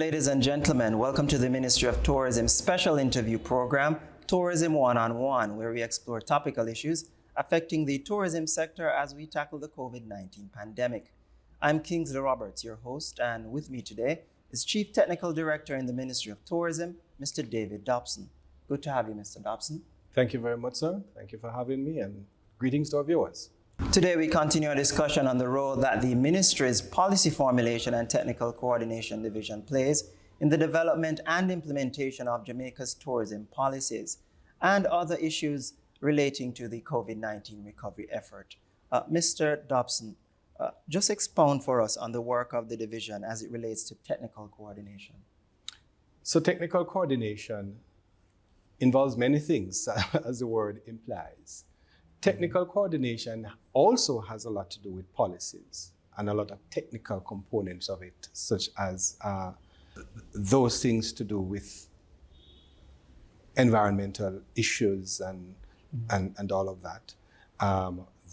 Ladies and gentlemen, welcome to the Ministry of Tourism special interview program, Tourism One-on-One, where we explore topical issues affecting the tourism sector as we tackle the COVID-19 pandemic. I'm Kingsley Roberts, your host, and with me today is Chief Technical Director in the Ministry of Tourism, Mr. David Dobson. Good to have you, Mr. Dobson. Thank you very much, sir. Thank you for having me, and greetings to our viewers. Today, we continue our discussion on the role that the Ministry's Policy Formulation and Technical Coordination Division plays in the development and implementation of Jamaica's tourism policies and other issues relating to the COVID-19 recovery effort. Mr. Dobson, just expound for us on the work of the division as it relates to technical coordination. So technical coordination involves many things, as the word implies. Technical coordination also has a lot to do with policies and a lot of technical components of it, such as those things to do with environmental issues and all of that.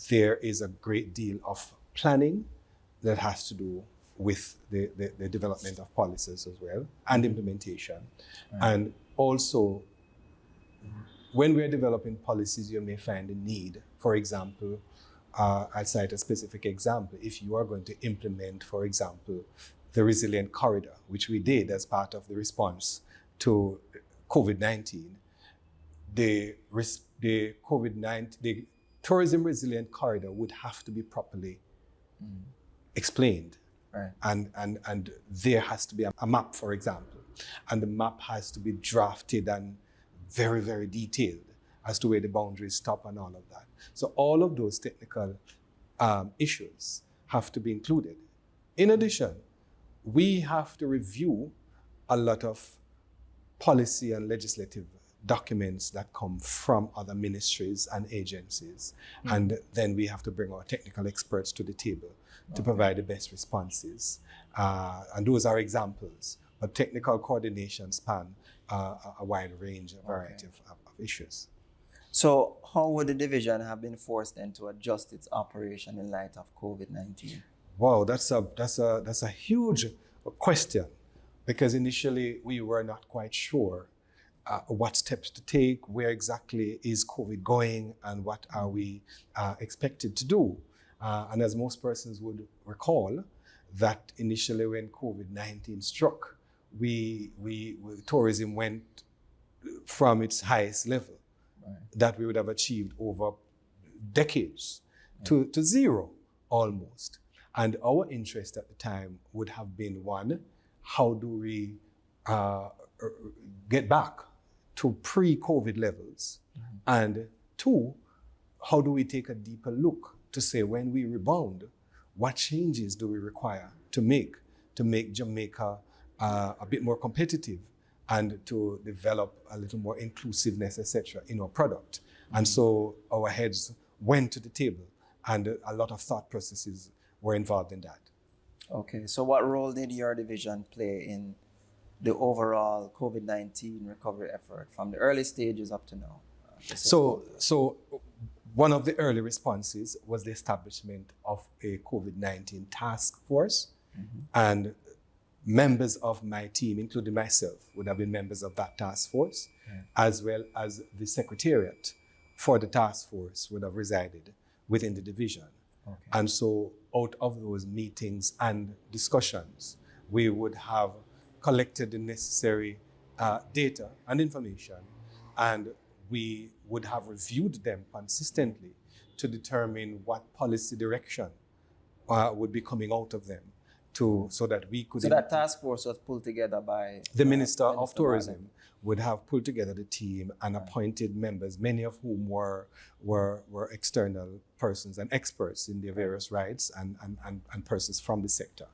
There is a great deal of planning that has to do with the development of policies as well, and implementation. Right. And also, when we're developing policies, you may find a need. For example, I cite a specific example. If you are going to implement, for example, the resilient corridor, which we did as part of the response to COVID-19, the tourism resilient corridor would have to be properly explained. Right. And there has to be a map, for example, and the map has to be drafted and very, very detailed as to where the boundaries stop and all of that. So all of those technical issues have to be included. In addition, we have to review a lot of policy and legislative documents that come from other ministries and agencies. And then we have to bring our technical experts to the table to provide the best responses. And those are examples, but technical coordination span a wide range, a variety of issues. So how would the division have been forced then to adjust its operation in light of COVID-19? Wow, that's a huge question, because initially we were not quite sure what steps to take, where exactly is COVID going, and what are we expected to do. And as most persons would recall, that initially when COVID-19 struck, tourism went from its highest level that we would have achieved over decades to zero almost. And our interest at the time would have been, one, how do we get back to pre-COVID levels? And two, how do we take a deeper look to say, when we rebound, what changes do we require to make Jamaica a bit more competitive and to develop a little more inclusiveness, etc., in our product. And so our heads went to the table, and a lot of thought processes were involved in that. Okay, so what role did your division play in the overall COVID-19 recovery effort from the early stages up to now? So one of the early responses was the establishment of a COVID-19 task force, and members of my team, including myself, would have been members of that task force, as well as the secretariat for the task force would have resided within the division. Okay. And so out of those meetings and discussions, we would have collected the necessary data and information, and we would have reviewed them consistently to determine what policy direction would be coming out of them, so that we could... So that task force was pulled together by... The Minister of Tourism would have pulled together the team and appointed members, many of whom were external persons and experts in their various rights and persons from the sector.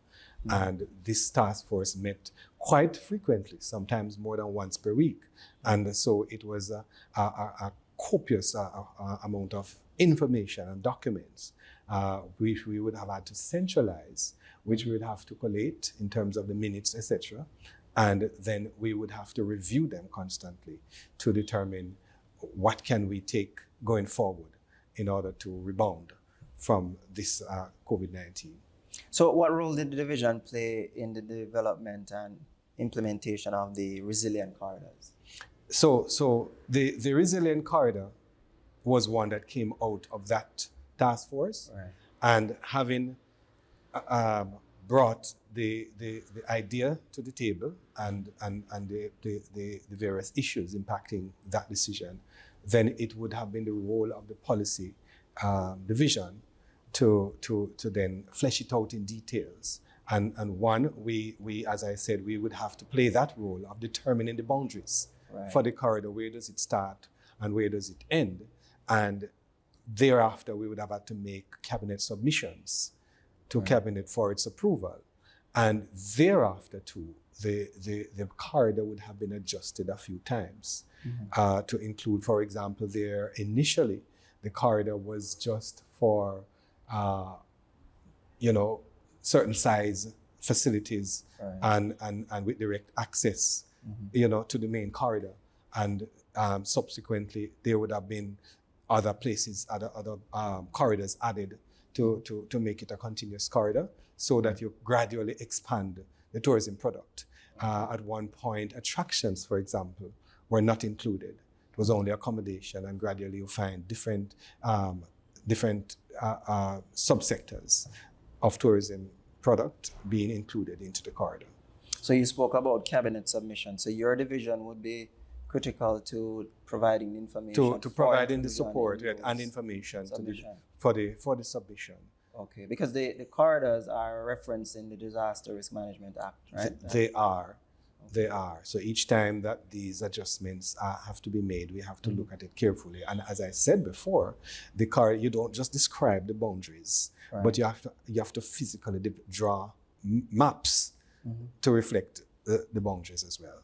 And this task force met quite frequently, sometimes more than once per week. And so it was a copious amount of information and documents which we would have had to centralize, which we would have to collate in terms of the minutes, etc. And then we would have to review them constantly to determine what can we take going forward in order to rebound from this COVID-19. So what role did the division play in the development and implementation of the resilient corridors? So the resilient corridor was one that came out of that task force, Right. and having brought the idea to the table and the various issues impacting that decision, then it would have been the role of the policy division to then flesh it out in details. And one, we as I said, we would have to play that role of determining the boundaries for the corridor. Where does it start and where does it end? And thereafter, we would have had to make cabinet submissions to cabinet for its approval. And thereafter, too, the corridor would have been adjusted a few times to include, for example, initially, the corridor was just for, certain size facilities and with direct access, to the main corridor. And subsequently, there would have been other places, other corridors added to make it a continuous corridor, so that you gradually expand the tourism product. At one point, attractions, for example, were not included. It was only accommodation, and gradually you find different subsectors of tourism product being included into the corridor. So you spoke about cabinet submission. So your division would be critical to providing information. To providing the support and information for the submission. Okay, because the corridors are referenced in the Disaster Risk Management Act, right? They are. They are. So each time that these adjustments have to be made, we have to look at it carefully. And as I said before, the corridor, you don't just describe the boundaries, but you have to physically draw maps to reflect the boundaries as well.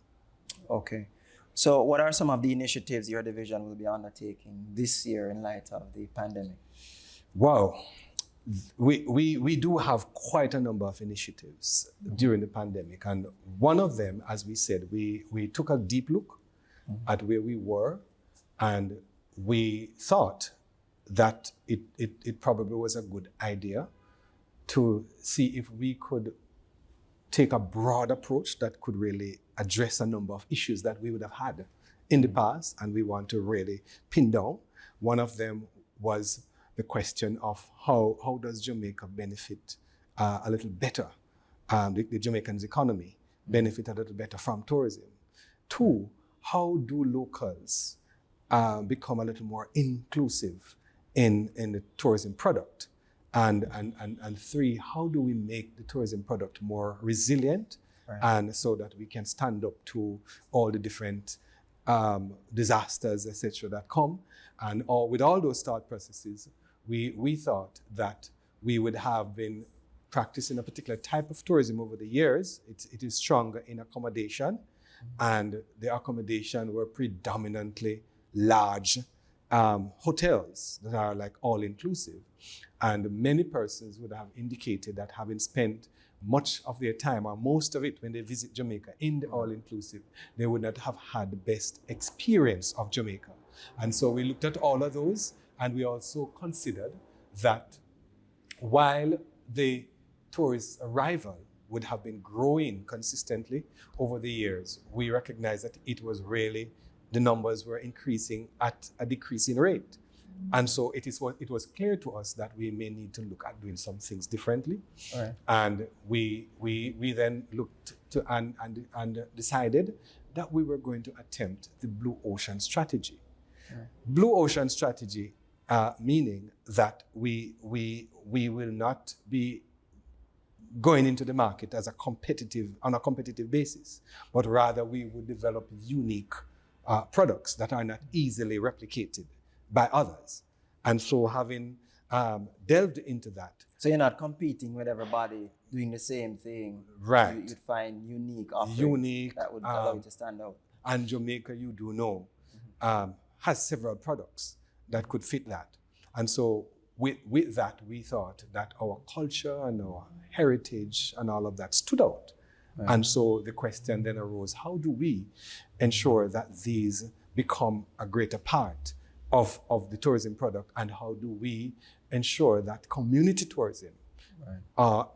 Okay. So what are some of the initiatives your division will be undertaking this year in light of the pandemic? Wow. We do have quite a number of initiatives during the pandemic. And one of them, as we said, we took a deep look at where we were, and we thought that it probably was a good idea to see if we could take a broad approach that could really address a number of issues that we would have had in the past, and we want to really pin down. One of them was the question of how does Jamaica benefit a little better, the Jamaican's economy benefit a little better from tourism. Two, how do locals become a little more inclusive in the tourism product? And three, how do we make the tourism product more resilient, and so that we can stand up to all the different disasters, etc., that come? And with all those thought processes, we thought that we would have been practicing a particular type of tourism over the years. It is stronger in accommodation, and the accommodation were predominantly large hotels that are like all-inclusive. And many persons would have indicated that, having spent much of their time, or most of it, when they visit Jamaica in the all-inclusive, they would not have had the best experience of Jamaica. And so we looked at all of those, and we also considered that while the tourist arrival would have been growing consistently over the years, we recognized that it was really, the numbers were increasing at a decreasing rate. And so it was clear to us that we may need to look at doing some things differently. And we then looked to and decided that we were going to attempt the Blue Ocean strategy. Blue Ocean strategy, meaning that we will not be going into the market on a competitive basis, but rather we would develop unique products that are not easily replicated by others. And so, having delved into that. So you're not competing with everybody doing the same thing. Right. You'd find unique offerings that would allow you to stand out. And Jamaica, you do know, has several products that could fit that. And so with that, we thought that our culture and our heritage and all of that stood out. And so the question then arose, how do we ensure that these become a greater part of the tourism product, and how do we ensure that community tourism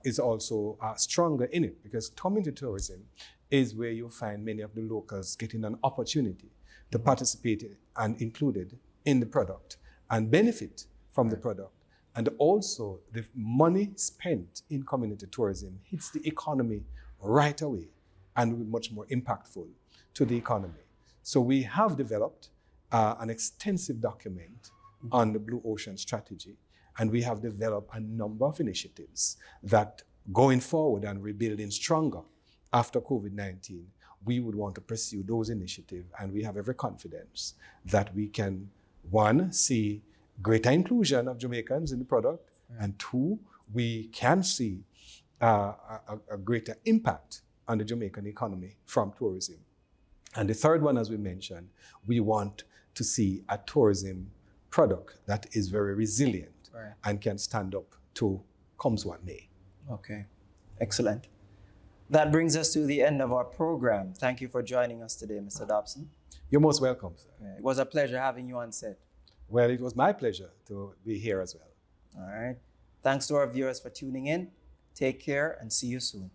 is also stronger in it? Because community tourism is where you'll find many of the locals getting an opportunity to participate and included in the product and benefit from the product. And also the money spent in community tourism hits the economy right away and will be much more impactful to the economy. So we have developed an extensive document on the Blue Ocean strategy, and we have developed a number of initiatives that going forward and rebuilding stronger after COVID-19, we would want to pursue those initiatives, and we have every confidence that we can, one, see greater inclusion of Jamaicans in the product, and two, we can see a greater impact on the Jamaican economy from tourism. And the third one, as we mentioned, we want to see a tourism product that is very resilient and can stand up to comes what may. Okay, excellent. That brings us to the end of our program. Thank you for joining us today, Mr. Dobson. You're most welcome, sir. It was a pleasure having you on set. Well, it was my pleasure to be here as well. All right. Thanks to our viewers for tuning in. Take care and see you soon.